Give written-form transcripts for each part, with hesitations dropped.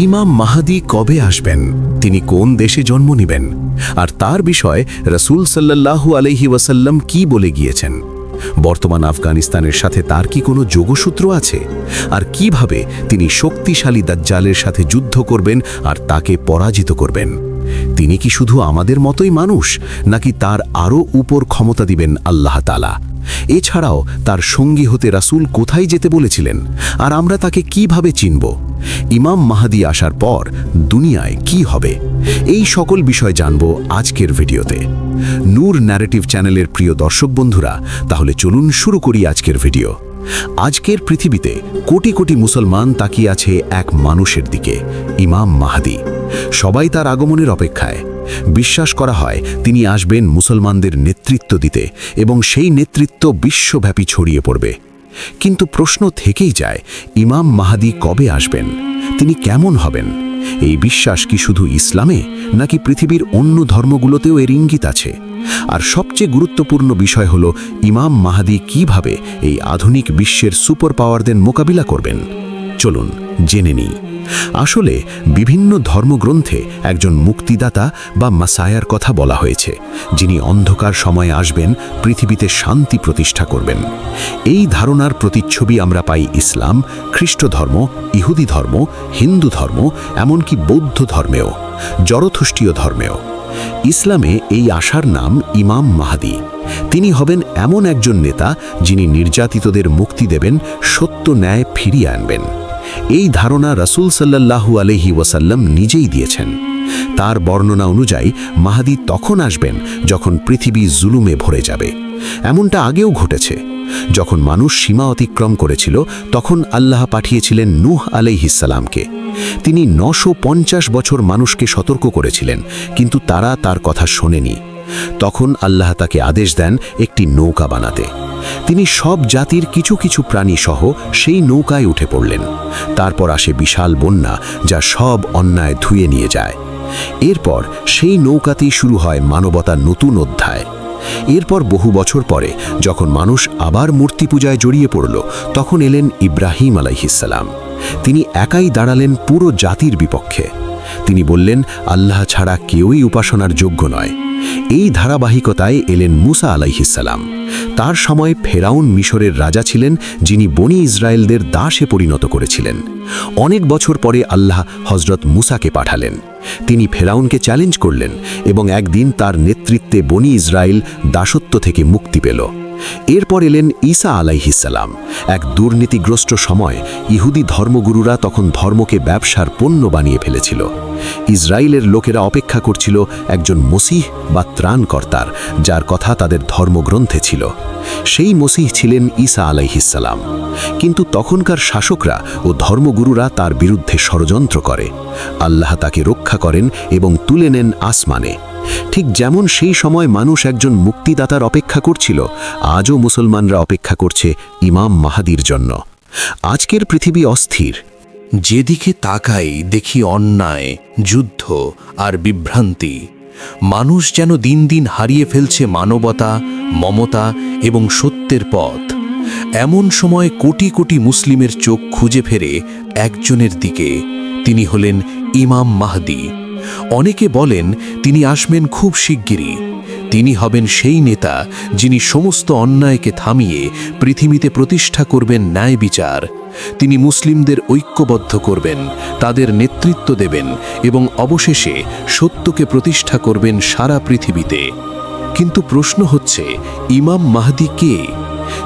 ইমাম মাহাদি কবে আসবেন, তিনি কোন দেশে জন্ম নেবেন, আর তার বিষয়ে রাসূল সাল্লাল্লাহু আলাইহি ওয়াসাল্লাম কি বলে গিয়েছেন। বর্তমান আফগানিস্তানের সাথে তার কি কোনো যোগসূত্র আছে, আর কিভাবে তিনি শক্তিশালী দাজ্জালের সাথে যুদ্ধ করবেন আর তাকে পরাজিত করবেন। তিনি কি শুধু আমাদের মতোই মানুষ, নাকি তার আরও উপর ক্ষমতা দিবেন আল্লাহ তাআলা। এছাড়াও তার সঙ্গী হতে রাসূল কোথায় যেতে বলেছিলেন, আর আমরা তাকে কিভাবে চিনব। ইমাম মাহাদি আসার পর দুনিয়ায় কি হবে, এই সকল বিষয় জানব আজকের ভিডিওতে। নূর ন্যারেটিভ চ্যানেলের প্রিয় দর্শক বন্ধুরা, তাহলে চলুন শুরু করি আজকের ভিডিও। আজকের পৃথিবীতে কোটি কোটি মুসলমান তাকিয়ে আছে এক মানুষের দিকে, ইমাম মাহাদি। সবাই তার আগমনের অপেক্ষায়। বিশ্বাস করা হয় তিনি আসবেন মুসলমানদের নেতৃত্ব দিতে, এবং সেই নেতৃত্ব বিশ্বব্যাপী ছড়িয়ে পড়বে। কিন্তু প্রশ্ন থেকেই যায়, ইমাম মাহাদি কবে আসবেন, তিনি কেমন হবেন। এই বিশ্বাস কি শুধু ইসলামে, নাকি পৃথিবীর অন্য ধর্মগুলোতেও এর ইঙ্গিত আছে। আর সবচেয়ে গুরুত্বপূর্ণ বিষয় হলো, ইমাম মাহাদি কিভাবে এই আধুনিক বিশ্বের সুপার পাওয়ারদের মোকাবিলা করবেন। চলুন জেনে নিই। আসলে বিভিন্ন ধর্মগ্রন্থে একজন মুক্তিদাতা বা মাসায়ার কথা বলা হয়েছে, যিনি অন্ধকার সময়ে আসবেন, পৃথিবীতে শান্তি প্রতিষ্ঠা করবেন। এই ধারণার প্রতিচ্ছবি আমরা পাই ইসলাম, খ্রিস্ট ধর্ম, ইহুদি ধর্ম, হিন্দু ধর্ম, এমনকি বৌদ্ধ ধর্মেও, জরথুষ্টীয় ধর্মেও। ইসলামে এই আশার নাম ইমাম মাহাদি। তিনি হবেন এমন একজন নেতা, যিনি নির্যাতিতদের মুক্তি দেবেন, সত্য ন্যায় ফিরিয়ে আনবেন। এই ধারণা রাসূল সাল্লাল্লাহু আলাইহি ওয়াসাল্লাম নিজেই দিয়েছেন। তার বর্ণনা অনুযায়ী মাহাদি তখন আসবেন যখন পৃথিবী জুলুমে ভরে যাবে। এমনটা আগেও ঘটেছে। যখন মানুষ সীমা অতিক্রম করেছিল, তখন আল্লাহ পাঠিয়েছিলেন নূহ আলাইহিস সালামকে। তিনি 950 বছর মানুষকে সতর্ক করেছিলেন, কিন্তু তারা তার কথা শোনেনি। তখন আল্লাহ তাকে আদেশ দেন একটি নৌকা বানাতে। তিনি সব জাতির কিছু কিছু প্রাণী সহ সেই নৌকায় উঠে পড়লেন। তারপর আসে বিশাল বন্যা, যা সব অন্যায় ধুয়ে নিয়ে যায়। এরপর সেই নৌকাতেই শুরু হয় মানবতার নতুন অধ্যায়। এরপর বহু বছর পরে যখন মানুষ আবার মূর্তি পূজায় জড়িয়ে পড়ল, তখন এলেন ইব্রাহিম আলাইহিস সালাম। তিনি একাই দাঁড়ালেন পুরো জাতির বিপক্ষে। তিনি বললেন, আল্লাহ ছাড়া কেউই উপাসনার যোগ্য নয়। এই ধারাবাহিকতায় এলেন মুসা আলাইহিস সালাম। তার সময় ফেরাউন মিশরের রাজা ছিলেন, যিনি বনি ইসরায়েলদের দাসে পরিণত করেছিলেন। অনেক বছর পরে আল্লাহ হযরত মুসাকে পাঠালেন। তিনি ফেরাউনকে চ্যালেঞ্জ করলেন, এবং একদিন তার নেতৃত্বে বনি ইসরায়েল দাসত্ব থেকে মুক্তি পেল। এরপর এলেন ঈসা আলাইহিস সালাম। এক দুর্নীতিগ্রস্ত সময় ইহুদি ধর্মগুরুরা তখন ধর্মকে ব্যবসার পণ্য বানিয়ে ফেলেছিল। ইসরায়েলের লোকেরা অপেক্ষা করছিল একজন মসিহ বা ত্রাণকর্তার, যার কথা তাদের ধর্মগ্রন্থে ছিল। সেই মসিহ ছিলেন ঈসা আলাইহিস সালাম। কিন্তু তখনকার শাসকরা ও ধর্মগুরুরা তার বিরুদ্ধে ষড়যন্ত্র করে। আল্লাহ তাকে রক্ষা করেন এবং তুলে নেন আসমানে। ঠিক যেমন সেই সময় মানুষ একজন মুক্তিদাতার অপেক্ষা করছিল, আজও মুসলমানরা অপেক্ষা করছে ইমাম মাহাদির জন্য। আজকের পৃথিবী অস্থির। যেদিকে তাকাই দেখি অন্যায়, যুদ্ধ আর বিভ্রান্তি। মানুষ যেন দিন দিন হারিয়ে ফেলছে মানবতা, মমতা এবং সত্যের পথ। এমন সময় কোটি কোটি মুসলিমের চোখ খুঁজে ফেরে একজনের দিকে। তিনি হলেন ইমাম মাহদি। অনেকে বলেন তিনি আসবেন খুব শিগগিরই। তিনি হবেন সেই নেতা, যিনি সমস্ত অন্যায়কে থামিয়ে পৃথিবীতে প্রতিষ্ঠা করবেন ন্যায় বিচার। তিনি মুসলিমদের ঐক্যবদ্ধ করবেন, তাদের নেতৃত্ব দেবেন, এবং অবশেষে সত্যকে প্রতিষ্ঠা করবেন সারা পৃথিবীতে। কিন্তু প্রশ্ন হচ্ছে, ইমাম মাহদি কে?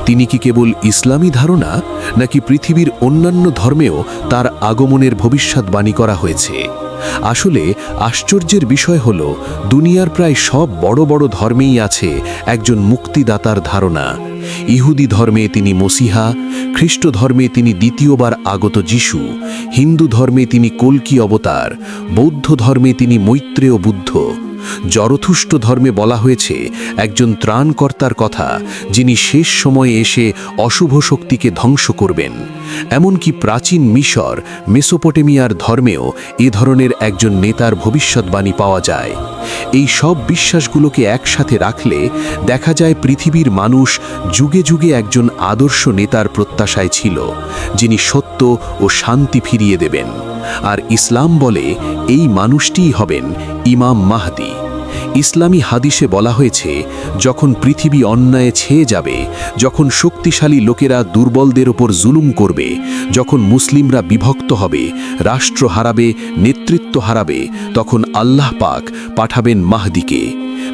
তিনি কি কেবল ইসলামী ধারণা, নাকি পৃথিবীর অন্যান্য ধর্মেও তার আগমনের ভবিষ্যৎবাণী করা হয়েছে? আসলে আশ্চর্যের বিষয় হল, দুনিয়ার প্রায় সব বড় বড় ধর্মেই আছে একজন মুক্তিদাতার ধারণা। ইহুদি ধর্মে তিনি মসিহা, খ্রিস্ট ধর্মে তিনি দ্বিতীয়বার আগত যিশু, হিন্দু ধর্মে তিনি কল্কি অবতার, বৌদ্ধ ধর্মে তিনি মৈত্রেয় বুদ্ধ। জরথুষ্ট ধর্মে বলা হয়েছে একজন ত্রাণকর্তার কথা, যিনি শেষ সময়ে এসে অশুভ শক্তিকে ধ্বংস করবেন। এমনকি প্রাচীন মিশর মেসোপটেমিয়ার ধর্মেও এ ধরনের একজন নেতার ভবিষ্যৎবাণী পাওয়া যায়। এই সব বিশ্বাসগুলোকে একসাথে রাখলে দেখা যায় পৃথিবীর মানুষ যুগে যুগে একজন আদর্শ নেতার প্রত্যাশায় ছিল, যিনি সত্য ও শান্তি ফিরিয়ে দেবেন। আর ইসলাম বলে এই মানুষটিই হবেন ইমাম মাহদি। ইসলামী হাদিসে বলা হয়েছে, যখন পৃথিবী অন্যায়ে ছেয়ে যাবে, যখন শক্তিশালী লোকেরা দুর্বলদের ওপর জুলুম করবে, যখন মুসলিমরা বিভক্ত হবে, রাষ্ট্র হারাবে, নেতৃত্ব হারাবে, তখন আল্লাহ পাক পাঠাবেন মাহদিকে।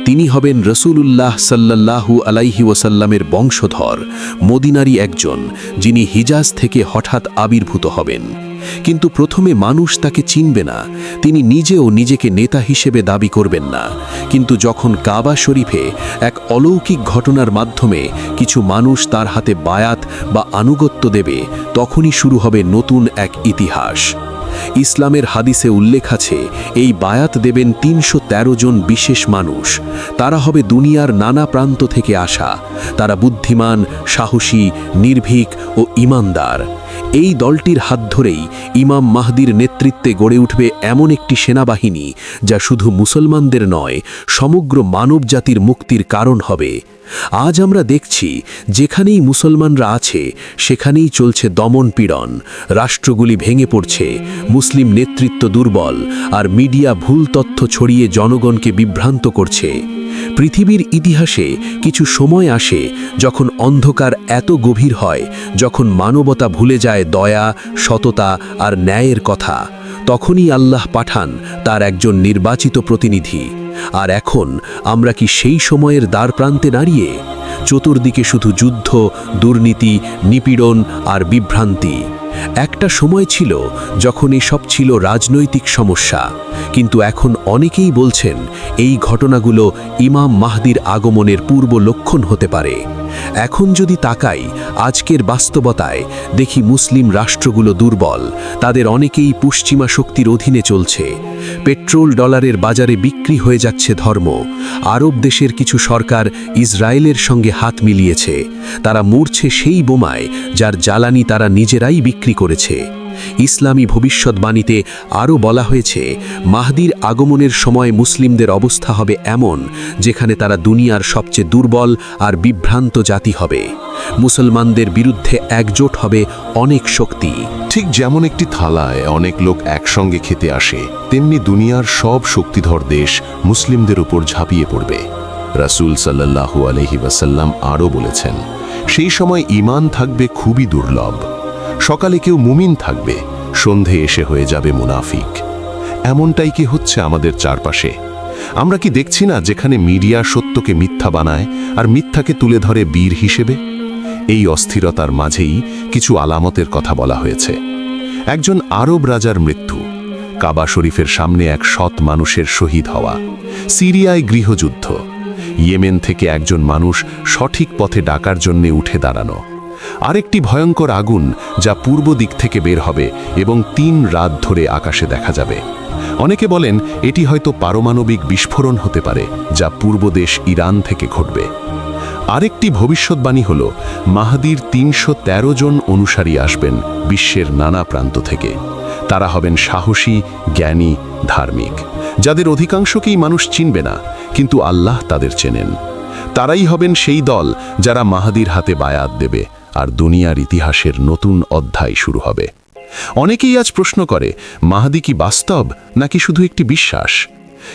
তিনি হবেন রসুলুল্লাহ সাল্লাল্লাহু আলাইহি ওয়াসাল্লামের বংশধর, মদিনারই একজন, যিনি হিজাজ থেকে হঠাৎ আবির্ভূত হবেন। কিন্তু প্রথমে মানুষ তাকে চিনবে না, তিনি নিজেও নিজেকে নেতা হিসেবে দাবি করবেন না। কিন্তু যখন কাবা শরীফে এক অলৌকিক ঘটনার মাধ্যমে কিছু মানুষ তার হাতে বায়াত বা আনুগত্য দেবে, তখনই শুরু হবে নতুন এক ইতিহাস। ইসলামের হাদিসে উল্লেখ আছে, এই বায়াত দেবেন ৩১৩ জন বিশেষ মানুষ। তারা হবে দুনিয়ার নানা প্রান্ত থেকে আসা। তারা বুদ্ধিমান, সাহসী, নির্ভীক ও ঈমানদার। এই দলটির হাত ধরেই ইমাম মাহদির নেতৃত্বে গড়ে উঠবে এমন একটি সেনাবাহিনী, যা শুধু মুসলমানদের নয়, সমগ্র মানবজাতির মুক্তির কারণ হবে। আজ আমরা দেখছি, যেখানেই মুসলমানরা আছে সেখানেই চলছে দমন-পীড়ন, রাষ্ট্রগুলি ভেঙে পড়ছে, মুসলিম নেতৃত্ব দুর্বল, আর মিডিয়া ভুল তথ্য ছড়িয়ে জনগণকে বিভ্রান্ত করছে। পৃথিবীর ইতিহাসে কিছু সময় আসে যখন অন্ধকার এত গভীর হয়, যখন মানবতা ভুলে যায় দয়া, সততা আর ন্যায়ের কথা। তখনই আল্লাহ পাঠান তার একজন নির্বাচিত প্রতিনিধি। আর এখন আমরা কি সেই সময়ের দ্বারপ্রান্তে দাঁড়িয়ে? চতুর্দিকে শুধু যুদ্ধ, দুর্নীতি, নিপীড়ন আর বিভ্রান্তি। একটা সময় ছিল যখন এসব ছিল রাজনৈতিক সমস্যা, কিন্তু এখন অনেকেই বলছেন এই ঘটনাগুলো ইমাম মাহদির আগমনের পূর্ব লক্ষণ হতে পারে। এখন যদি তাকাই আজকের বাস্তবতায়, দেখি মুসলিম রাষ্ট্রগুলো দুর্বল, তাদের অনেকেই পশ্চিমা শক্তির অধীনে চলছে। পেট্রোল ডলারের বাজারে বিক্রি হয়ে যাচ্ছে ধর্ম। আরব দেশের কিছু সরকার ইসরায়েলের সঙ্গে হাত মিলিয়েছে। তারা মরছে সেই বোমায় যার জ্বালানি তারা নিজেরাই বিক্রি করেছে। ইসলামী ভবিষ্যৎবাণীতে আরও বলা হয়েছে, মাহদির আগমনের সময় মুসলিমদের অবস্থা হবে এমন, যেখানে তারা দুনিয়ার সবচেয়ে দুর্বল আর বিভ্রান্ত জাতি হবে। মুসলমানদের বিরুদ্ধে একজোট হবে অনেক শক্তি। ঠিক যেমন একটি থালায় অনেক লোক একসঙ্গে খেতে আসে, তেমনি দুনিয়ার সব শক্তিধর দেশ মুসলিমদের উপর ঝাঁপিয়ে পড়বে। রাসূল সাল্লাল্লাহু আলাইহি ওয়াসাল্লাম আরও বলেছেন, সেই সময় ঈমান থাকবে খুবই দুর্লভ। সকালে কেউ মুমিন থাকবে, সন্ধে এসে হয়ে যাবে মুনাফিক। এমনটাই কি হচ্ছে আমাদের চারপাশে? আমরা কি দেখছি না যেখানে মিডিয়া সত্যকে মিথ্যা বানায় আর মিথ্যাকে তুলে ধরে বীর হিসেবে? এই অস্থিরতার মাঝেই কিছু আলামতের কথা বলা হয়েছে। একজন আরব রাজার মৃত্যু, কাবা শরীফের সামনে এক সৎ মানুষের শহীদ হওয়া, সিরিয়ায় গৃহযুদ্ধ, ইয়েমেন থেকে একজন মানুষ সঠিক পথে ডাকার জন্যে উঠে দাঁড়ানো, আরেকটি ভয়ঙ্কর আগুন যা পূর্ব দিক থেকে বের হবে এবং ৩ রাত ধরে আকাশে দেখা যাবে। অনেকে বলেন এটি হয়তো পারমাণবিক বিস্ফোরণ হতে পারে, যা পূর্ব দেশ ইরান থেকে ঘটবে। আরেকটি ভবিষ্যৎবাণী হল, মাহদির ৩১৩ জন অনুসারী আসবেন বিশ্বের নানা প্রান্ত থেকে। তারা হবেন সাহসী, জ্ঞানী, ধার্মিক, যাদের অধিকাংশকেই মানুষ চিনবে না, কিন্তু আল্লাহ তাদের চেনেন। তারাই হবেন সেই দল যারা মাহদির হাতে বায়াত দেবে, আর দুনিয়ার ইতিহাসের নতুন অধ্যায় শুরু হবে। অনেকেই আজ প্রশ্ন করে, মাহদি কি বাস্তব নাকি শুধু একটি বিশ্বাস?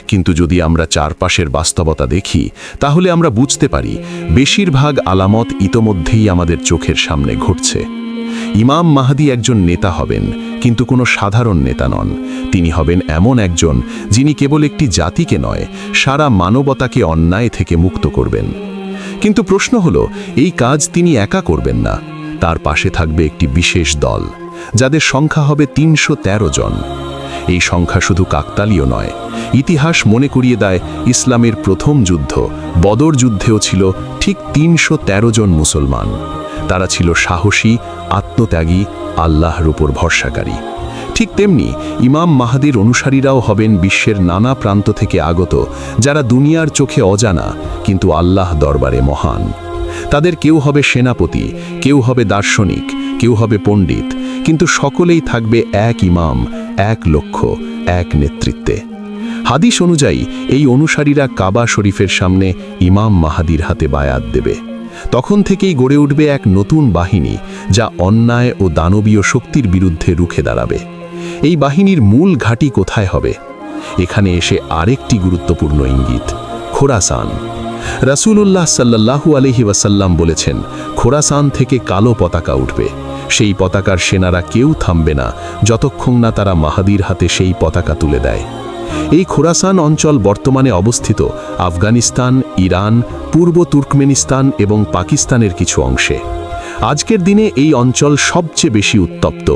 কিন্তু যদি আমরা চারপাশের বাস্তবতা দেখি, তাহলে আমরা বুঝতে পারি বেশিরভাগ আলামত ইতোমধ্যেই আমাদের চোখের সামনে ঘটছে। ইমাম মাহদি একজন নেতা হবেন, কিন্তু কোনো সাধারণ নেতা নন। তিনি হবেন এমন একজন যিনি কেবল একটি জাতিকে নয়, সারা মানবতাকে অন্যায় থেকে মুক্ত করবেন। কিন্তু প্রশ্ন হলো, এই কাজ তিনি একা করবেন না। তার পাশে থাকবে একটি বিশেষ দল, যাদের সংখ্যা হবে ৩১৩ জন। এই সংখ্যা শুধু কাকতালীয় নয়। ইতিহাস মনে করিয়ে দেয়, ইসলামের প্রথম যুদ্ধ বদর যুদ্ধেও ছিল ঠিক ৩১৩ জন মুসলমান। তারা ছিল সাহসী, আত্মত্যাগী, আল্লাহর উপর ভরসাকারী। ঠিক তেমনি ইমাম মাহদির অনুসারীরাও হবেন বিশ্বের নানা প্রান্ত থেকে আগত, যারা দুনিয়ার চোখে অজানা কিন্তু আল্লাহ দরবারে মহান। তাদের কেউ হবে সেনাপতি, কেউ হবে দার্শনিক, কেউ হবে পণ্ডিত, কিন্তু সকলেই থাকবে এক ইমাম, এক লক্ষ্য, এক নেতৃত্বে। হাদিস অনুযায়ী এই অনুসারীরা কাবা শরীফের সামনে ইমাম মাহাদির হাতে বায়াত দেবে। তখন থেকেই গড়ে উঠবে এক নতুন বাহিনী, যা অন্যায় ও দানবীয় শক্তির বিরুদ্ধে রুখে দাঁড়াবে। এই বাহিনীর মূল ঘাঁটি কোথায় হবে? এখানে এসে আরেকটি গুরুত্বপূর্ণ ইঙ্গিত, খোরাসান। রাসূলুল্লাহ সাল্লাল্লাহু আলাইহি ওয়াসাল্লাম বলেছেন, খোরাসান থেকে কালো পতাকা উঠবে। সেই পতাকার সেনারা কেউ থামবে না যতক্ষণ না তারা মাহাদির হাতে সেই পতাকা তুলে দেয়। এই খোরাসান অঞ্চল বর্তমানে অবস্থিত আফগানিস্তান, ইরান, পূর্ব তুর্কমেনিস্তান এবং পাকিস্তানের কিছু অংশে। আজকের দিনে এই অঞ্চল সবচেয়ে বেশি উত্তপ্ত।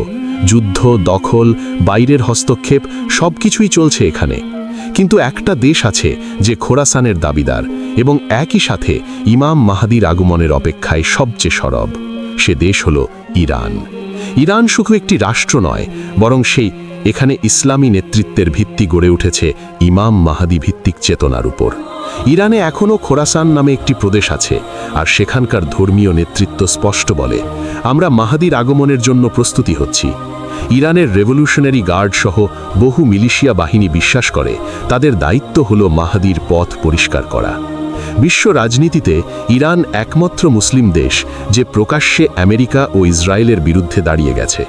যুদ্ধ, দখল, বাইরের হস্তক্ষেপ সবকিছুই চলছে এখানে। কিন্তু একটা দেশ আছে যে খোরাসানের দাবিদার এবং একই সাথে ইমাম মাহাদির আগমনের অপেক্ষায় সবচেয়ে সরব। সে দেশ হল ইরান। ইরান শুধু একটি রাষ্ট্র নয়, বরং এখানে ইসলামী নেতৃত্বের ভিত্তি গড়ে উঠেছে ইমাম মাহাদি ভিত্তিক চেতনার উপর। ইরানে এখনও খোরাসান নামে একটি প্রদেশ আছে, আর সেখানকার ধর্মীয় নেতৃত্ব স্পষ্ট বলে, আমরা মাহাদির আগমনের জন্য প্রস্তুতি হচ্ছি। ইরানের রেভলিউশনারি গার্ড সহ বহু মিলিশিয়া বাহিনী বিশ্বাস করে তাদের দায়িত্ব হল মাহাদির পথ পরিষ্কার করা। বিশ্ব রাজনীতিতে ইরান একমাত্র মুসলিম দেশ যে প্রকাশ্যে আমেরিকা ও ইসরায়েলের বিরুদ্ধে দাঁড়িয়ে গেছে।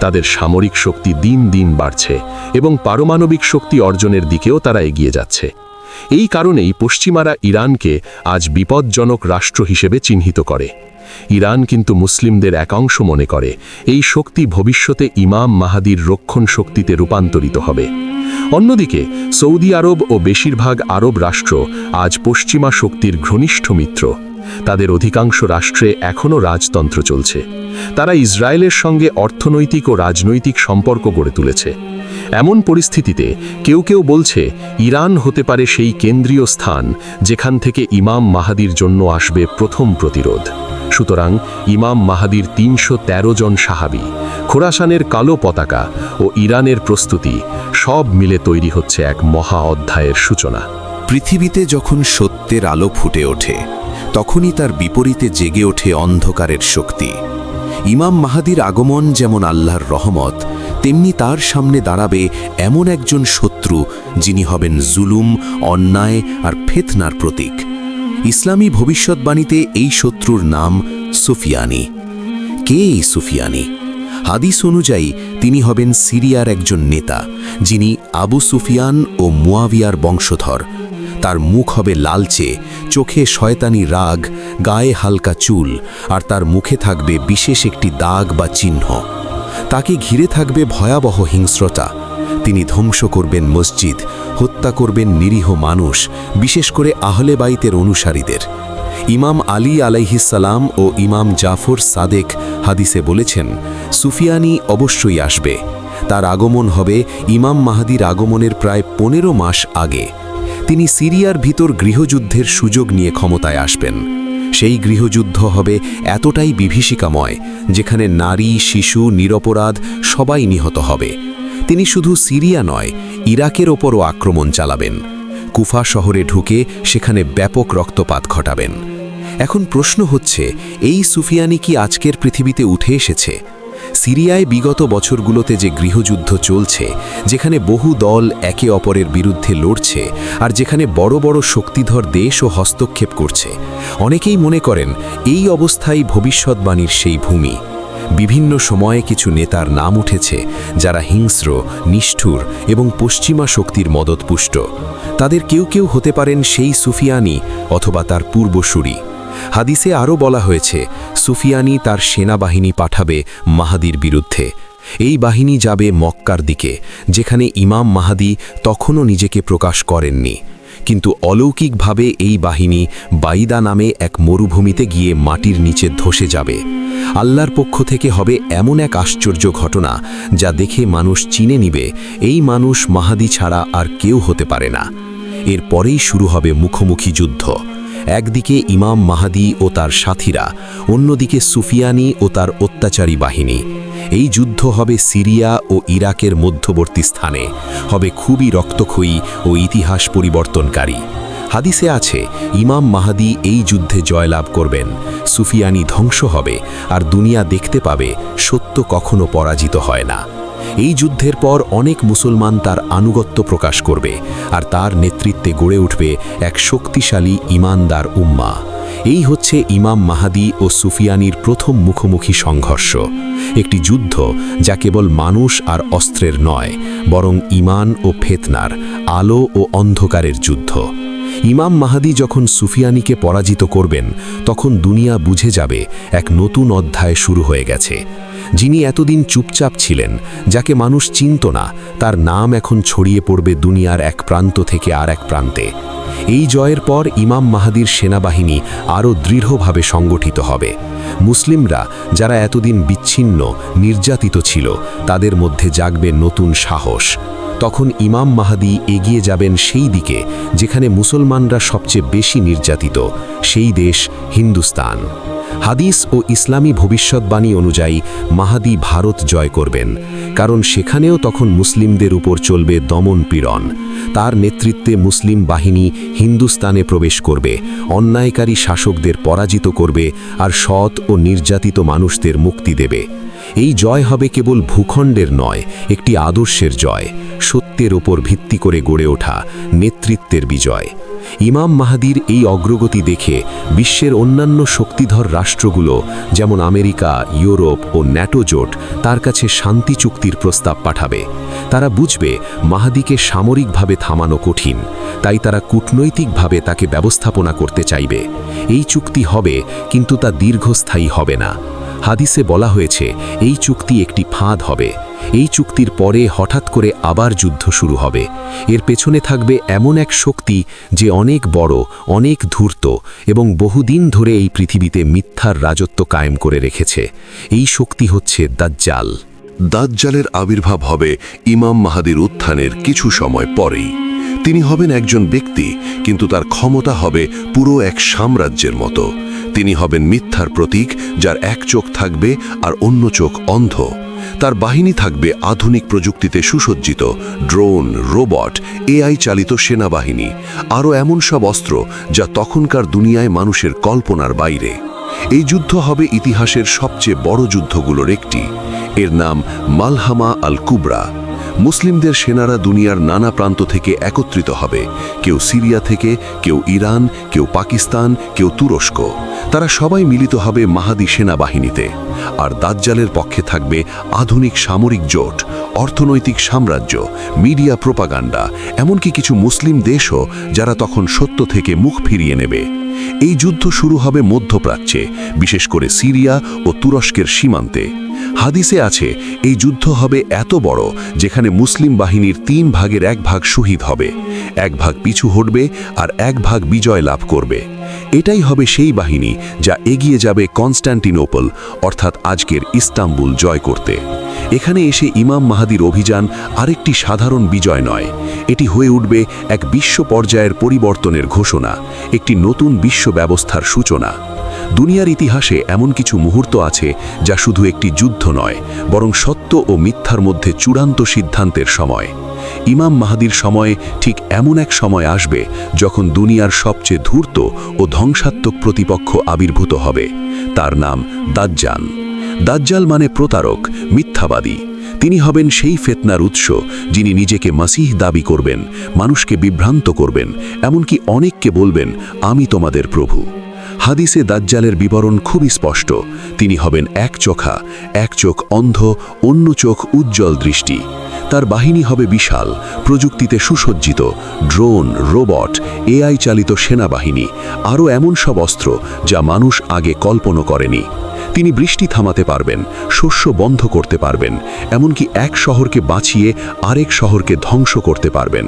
তাদের সামরিক শক্তি দিন দিন বাড়ছে এবং পারমাণবিক শক্তি অর্জনের দিকেও তারা এগিয়ে যাচ্ছে। এই কারণেই পশ্চিমারা ইরানকে আজ বিপজ্জনক রাষ্ট্র হিসেবে চিহ্নিত করে। ইরান কিন্তু মুসলিমদের একাংশ মনে করে এই শক্তি ভবিষ্যতে ইমাম মাহাদির রক্ষণ শক্তিতে রূপান্তরিত হবে। অন্যদিকে সৌদি আরব ও বেশিরভাগ আরব রাষ্ট্র আজ পশ্চিমা শক্তির ঘনিষ্ঠ মিত্র। তাদের অধিকাংশ রাষ্ট্রে এখনও রাজতন্ত্র চলছে। তারা ইসরায়েলের সঙ্গে অর্থনৈতিক ও রাজনৈতিক সম্পর্ক গড়ে তুলেছে। এমন পরিস্থিতিতে কেউ কেউ বলছে ইরান হতে পারে সেই কেন্দ্রীয় স্থান যেখান থেকে ইমাম মাহাদির জন্য আসবে প্রথম প্রতিরোধ। সুতরাং ইমাম মাহাদির ৩১৩ জন সাহাবী, খোরাসানের কালো পতাকা ও ইরানের প্রস্তুতি সব মিলে তৈরি হচ্ছে এক মহা অধ্যায়ের সূচনা। পৃথিবীতে যখন সত্যের আলো ফুটে ওঠে, তখনই তার বিপরীতে জেগে ওঠে অন্ধকারের শক্তি। ইমাম মাহাদির আগমন যেমন আল্লাহর রহমত, তেমনি তার সামনে দাঁড়াবে এমন একজন শত্রু যিনি হবেন জুলুম, অন্যায় আর ফিতনার প্রতীক। ইসলামী ভবিষ্যৎবাণীতে এই শত্রুর নাম সুফিয়ানি। কে এই সুফিয়ানি? হাদিস অনুযায়ী তিনি হবেন সিরিয়ার একজন নেতা, যিনি আবু সুফিয়ান ও মুয়াবিয়ার বংশধর। তার মুখ হবে লালচে, চোখে শয়তানি রাগ, গায়ে হালকা চুল, আর তার মুখে থাকবে বিশেষ একটি দাগ বা চিহ্ন। তাকে ঘিরে থাকবে ভয়াবহ হিংস্রতা। তিনি ধ্বংস করবেন মসজিদ, হত্যা করবেন নিরীহ মানুষ, বিশেষ করে আহলে বাইতের অনুসারীদের। ইমাম আলী আলাইহিসসালাম ও ইমাম জাফর সাদেক হাদিসে বলেছেন, সুফিয়ানি অবশ্যই আসবে। তার আগমন হবে ইমাম মাহাদির আগমনের প্রায় 15 মাস আগে। তিনি সিরিয়ার ভিতর গৃহযুদ্ধের সুযোগ নিয়ে ক্ষমতায় আসবেন। সেই গৃহযুদ্ধ হবে এতটাই বিভীষিকাময়, যেখানে নারী, শিশু, নিরপরাধ সবাই নিহত হবে। তিনি শুধু সিরিয়া নয়, ইরাকের ওপরও আক্রমণ চালাবেন। কুফা শহরে ঢুকে সেখানে ব্যাপক রক্তপাত ঘটাবেন। এখন প্রশ্ন হচ্ছে, এই সুফিয়ানি কি আজকের পৃথিবীতে উঠে এসেছে? সিরিয়ায় বিগত বছরগুলোতে যে গৃহযুদ্ধ চলছে, যেখানে বহু দল একে অপরের বিরুদ্ধে লড়ছে, আর যেখানে বড় বড় শক্তিধর দেশও হস্তক্ষেপ করছে, অনেকেই মনে করেন এই অবস্থাই ভবিষ্যৎবাণীর সেই ভূমি। বিভিন্ন সময়ে কিছু নেতার নাম উঠেছে যারা হিংস্র, নিষ্ঠুর এবং পশ্চিমা শক্তির মদতপুষ্ট। তাদের কেউ কেউ হতে পারেন সেই সুফিয়ানি অথবা তার পূর্বসূরি। হাদিসে আরও বলা হয়েছে, সুফিয়ানি তার সেনাবাহিনী পাঠাবে মাহাদির বিরুদ্ধে। এই বাহিনী যাবে মক্কার দিকে, যেখানে ইমাম মাহাদি তখনও নিজেকে প্রকাশ করেননি। কিন্তু অলৌকিকভাবে এই বাহিনী বাইদা নামে এক মরুভূমিতে গিয়ে মাটির নিচে ধসে যাবে। আল্লাহর পক্ষ থেকে হবে এমন এক আশ্চর্য ঘটনা, যা দেখে মানুষ চিনে নিবে এই মানুষ মাহাদি ছাড়া আর কেউ হতে পারে না। এর পরেই শুরু হবে মুখোমুখি যুদ্ধ। একদিকে ইমাম মাহাদি ও তার সাথীরা, অন্যদিকে সুফিয়ানি ও তার অত্যাচারী বাহিনী। এই যুদ্ধ হবে সিরিয়া ও ইরাকের মধ্যবর্তী স্থানে, হবে খুবই রক্তক্ষয়ী ও ইতিহাস পরিবর্তনকারী। হাদিসে আছে ইমাম মাহাদি এই যুদ্ধে জয়লাভ করবেন, সুফিয়ানি ধ্বংস হবে আর দুনিয়া দেখতে পাবে সত্য কখনো পরাজিত হয় না। এই যুদ্ধের পর অনেক মুসলমান তার আনুগত্য প্রকাশ করবে আর তার নেতৃত্বে গড়ে উঠবে এক শক্তিশালী ঈমানদার উম্মাহ। এই হচ্ছে ইমাম মাহাদি ও সুফিয়ানির প্রথম মুখোমুখি সংঘর্ষ, একটি যুদ্ধ যা কেবল মানুষ আর অস্ত্রের নয়, বরং ঈমান ও ফিতনার, আলো ও অন্ধকারের যুদ্ধ। ইমাম মাহাদি যখন সুফিয়ানিকে পরাজিত করবেন, তখন দুনিয়া বুঝে যাবে এক নতুন অধ্যায় শুরু হয়ে গেছে। যিনি এতদিন চুপচাপ ছিলেন, যাকে মানুষ চিনত না, তার নাম এখন ছড়িয়ে পড়বে দুনিয়ার এক প্রান্ত থেকে আর এক প্রান্তে। এই জয়ের পর ইমাম মাহাদির সেনাবাহিনী আরও দৃঢ়ভাবে সংগঠিত হবে। মুসলিমরা যারা এতদিন বিচ্ছিন্ন, নির্যাতিত ছিল, তাদের মধ্যে জাগবে নতুন সাহস। তখন ইমাম মাহাদি এগিয়ে যাবেন সেই দিকে যেখানে মুসলমানরা সবচেয়ে বেশি নির্যাতিত, সেই দেশ হিন্দুস্তান। হাদিস ও ইসলামী ভবিষ্যৎবাণী অনুযায়ী মাহাদি ভারত জয় করবেন, কারণ সেখানেও তখন মুসলিমদের উপর চলবে দমন পীড়ন। তার নেতৃত্বে মুসলিম বাহিনী হিন্দুস্তানে প্রবেশ করবে, অন্যায়কারী শাসকদের পরাজিত করবে আর সৎ ও নির্যাতিত মানুষদের মুক্তি দেবে। এই জয় হবে কেবল ভূখণ্ডের নয়, একটি আদর্শের জয়, সত্যের ওপর ভিত্তি করে গড়ে ওঠা নেতৃত্বের বিজয়। ইমাম মাহাদির এই অগ্রগতি দেখে বিশ্বের অন্যান্য শক্তিধর রাষ্ট্রগুলো যেমন আমেরিকা, ইউরোপ ও ন্যাটো জোট তার কাছে শান্তি চুক্তির প্রস্তাব পাঠাবে। তারা বুঝবে মাহাদিকে সামরিকভাবে থামানো কঠিন, তাই তারা কূটনৈতিকভাবে তাকে ব্যবস্থাপনা করতে চাইবে। এই চুক্তি হবে, কিন্তু তা দীর্ঘস্থায়ী হবে না। হাদিসে বলা হয়েছে এই চুক্তি একটি ফাঁদ হবে। এই চুক্তির পরে হঠাৎ করে আবার যুদ্ধ শুরু হবে। এর পেছনে থাকবে এমন এক শক্তি যে অনেক বড়, অনেক ধূর্ত এবং বহুদিন ধরে এই পৃথিবীতে মিথ্যার রাজত্ব কায়েম করে রেখেছে। এই শক্তি হচ্ছে দাজ্জাল। দাজ্জালের আবির্ভাব হবে ইমাম মাহাদির উত্থানের কিছু সময় পরেই। তিনি হবেন একজন ব্যক্তি, কিন্তু তার ক্ষমতা হবে পুরো এক সাম্রাজ্যের মতো। তিনি হবেন মিথ্যার প্রতীক, যার এক চোখ থাকবে আর অন্য চোখ অন্ধ। তার বাহিনী থাকবে আধুনিক প্রযুক্তিতে সুসজ্জিত, ড্রোন, রোবট, এআই চালিত সেনাবাহিনী, আরও এমন সব অস্ত্র যা তখনকার দুনিয়ায় মানুষের কল্পনার বাইরে। এই যুদ্ধ হবে ইতিহাসের সবচেয়ে বড় যুদ্ধগুলোর একটি। এর নাম মালহামা আল কুবরা। মুসলিমদের সেনারা দুনিয়ার নানা প্রান্ত থেকে একত্রিত হবে, কেউ সিরিয়া থেকে, কেউ ইরান, কেউ পাকিস্তান, কেউ তুরস্ক। তারা সবাই মিলিত হবে মাহাদি সেনাবাহিনীতে। আর দাজ্জালের পক্ষে থাকবে আধুনিক সামরিক জোট, অর্থনৈতিক সাম্রাজ্য, মিডিয়া প্রোপাগান্ডা, এমনকি কিছু মুসলিম দেশও যারা তখন সত্য থেকে মুখ ফিরিয়ে নেবে। এই যুদ্ধ শুরু হবে মধ্যপ্রাচ্যে, বিশেষ করে সিরিয়া ও তুরস্কের সীমান্তে। হাদিসে আছে এই যুদ্ধ হবে এত বড় যেখানে মুসলিম বাহিনীর 3 ভাগের 1 ভাগ শহীদ হবে, 1 ভাগ পিছু হটবে আর 1 ভাগ বিজয় লাভ করবে। এটাই হবে সেই বাহিনী যা এগিয়ে যাবে কনস্ট্যান্টিনোপল অর্থাৎ আজকের ইস্তাম্বুল জয় করতে। এখানে এসে ইমাম মাহাদির অভিযান আরেকটি সাধারণ বিজয় নয়, এটি হয়ে উঠবে এক বিশ্ব পর্যায়ের পরিবর্তনের ঘোষণা, একটি নতুন বিশ্ব ব্যবস্থার সূচনা। দুনিয়ার ইতিহাসে এমন কিছু মুহূর্ত আছে যা শুধু একটি যুদ্ধ নয়, বরং সত্য ও মিথ্যার মধ্যে চূড়ান্ত সিদ্ধান্তের সময়। ইমাম মাহাদির সময়ে ঠিক এমন এক সময় আসবে যখন দুনিয়ার সবচেয়ে ধূর্ত ও ধ্বংসাত্মক প্রতিপক্ষ আবির্ভূত হবে। তার নাম দাজ্জাল। দাজ্জাল মানে প্রতারক, মিথ্যাবাদী। তিনি হবেন সেই ফিতনার উৎস যিনি নিজেকে মাসিহ দাবি করবেন, মানুষকে বিভ্রান্ত করবেন, এমনকি অনেককে বলবেন আমি তোমাদের প্রভু। হাদিসে দাজ্জালের বিবরণ খুবই স্পষ্ট। তিনি হবেন এক চোখা, এক চোখ অন্ধ, অন্য চোখ উজ্জ্বল দৃষ্টি। তার বাহিনী হবে বিশাল, প্রযুক্তিতে সুসজ্জিত, ড্রোন, রোবট, এআই চালিত সেনাবাহিনী, আরও এমন সব অস্ত্র যা মানুষ আগে কল্পনা করেনি। তিনি বৃষ্টি থামাতে পারবেন, শস্য বন্ধ করতে পারবেন, এমনকি এক শহরকে বাঁচিয়ে আরেক শহরকে ধ্বংস করতে পারবেন।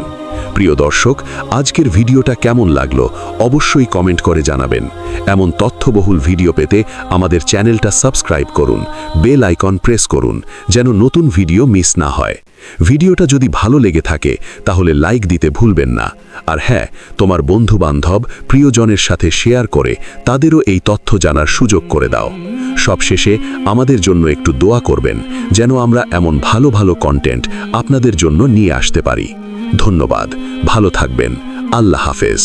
প্রিয় দর্শক, আজকের ভিডিওটা কেমন লাগলো অবশ্যই কমেন্ট করে জানাবেন। এমন তথ্যবহুল ভিডিও পেতে আমাদের চ্যানেলটা সাবস্ক্রাইব করুন, বেল আইকন প্রেস করুন যেন নতুন ভিডিও মিস না হয়। ভিডিওটা যদি ভালো লেগে থাকে তাহলে লাইক দিতে ভুলবেন না। আর হ্যাঁ, তোমার বন্ধু-বান্ধব, প্রিয়জনের সাথে শেয়ার করে তাদেরও এই তথ্য জানার সুযোগ করে দাও। সবশেষে আমাদের জন্য একটু দোয়া করবেন যেন আমরা এমন ভালো ভালো কন্টেন্ট আপনাদের জন্য নিয়ে আসতে পারি। ধন্যবাদ, ভালো থাকবেন, আল্লাহ হাফেজ।